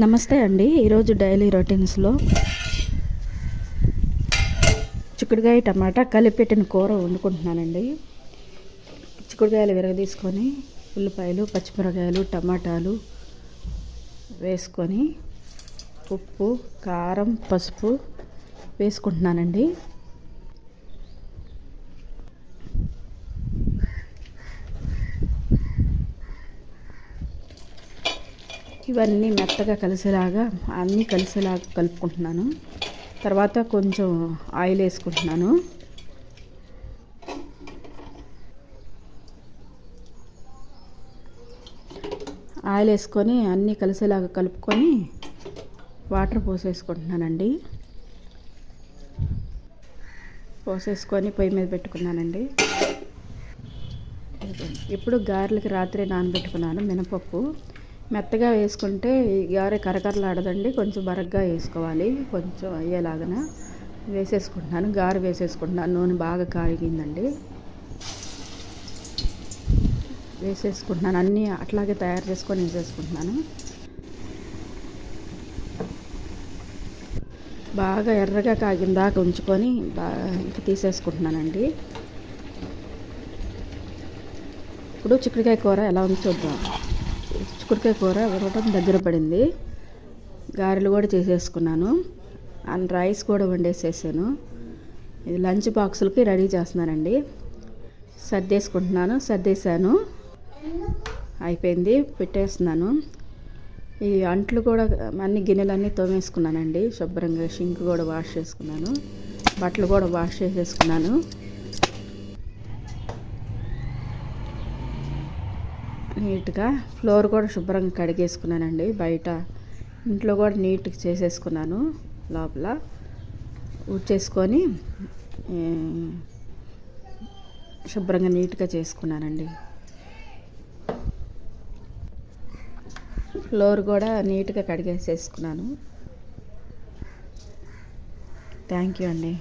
నమస్తే అండి. ఈరోజు డైలీ రొటీన్స్లో చిక్కుడుకాయ టమాటా కలిపెట్టిన కూర వండుకుంటున్నానండి. చిక్కుడుకాయలు విరగదీసుకొని ఉల్లిపాయలు, పచ్చిమిరకాయలు, టమాటాలు వేసుకొని ఉప్పు, కారం, పసుపు వేసుకుంటున్నానండి. ఇవన్నీ మెత్తగా అన్నీ కలిసేలాగా కలుపుకుంటున్నాను. తర్వాత కొంచెం ఆయిల్ వేసుకుంటున్నాను. ఆయిల్ వేసుకొని అన్నీ కలిసేలాగా కలుపుకొని వాటర్ పోసేసుకుంటున్నానండి. పోసేసుకొని పొయ్యి మీద పెట్టుకున్నానండి. ఇప్పుడు గారెలకి రాత్రి నానబెట్టుకున్నాను మినపప్పు. మెత్తగా వేసుకుంటే గారె కరకరలాడదండి. కొంచెం బరగ్గా వేసుకోవాలి. కొంచెం అయ్యేలాగా వేసేసుకుంటున్నాను. గారె వేసేసుకుంటున్నాను. నూనె బాగా కాగిందండి. వేసేసుకుంటున్నాను. అన్నీ అట్లాగే తయారు చేసుకొని వేసేసుకుంటున్నాను. బాగా ఎర్రగా కాగిందాక ఉంచుకొని ఇంకా తీసేసుకుంటున్నానండి. ఇప్పుడు చిక్కుడుకాయ కూర ఎలా ఉందో చూద్దాం. చిక్కుడుకాయ కూర ఉడకడం దగ్గర పడింది. గారెలు కూడా చేసేసుకున్నాను. అండ్ రైస్ కూడా వండేసేసాను. ఇది లంచ్ బాక్సులకి రెడీ చేస్తున్నానండి. సర్దేశాను. అయిపోయింది, పెట్టేస్తున్నాను. ఈ అంట్లు కూడా అన్ని గిన్నెలన్నీ తోమేసుకున్నానండి. శుభ్రంగా షింక్ కూడా వాష్ చేసుకున్నాను. బట్టలు కూడా వాష్ చేసేసుకున్నాను. నీట్గా ఫ్లోర్ కూడా శుభ్రంగా కడిగేసుకున్నానండి. బయట ఇంట్లో కూడా నీట్గా చేసేసుకున్నాను. లోపల ఊడ్చేసుకొని శుభ్రంగా నీట్గా చేసుకున్నానండి. ఫ్లోర్ కూడా నీట్గా కడిగేసేసుకున్నాను. థ్యాంక్ యూ అండి.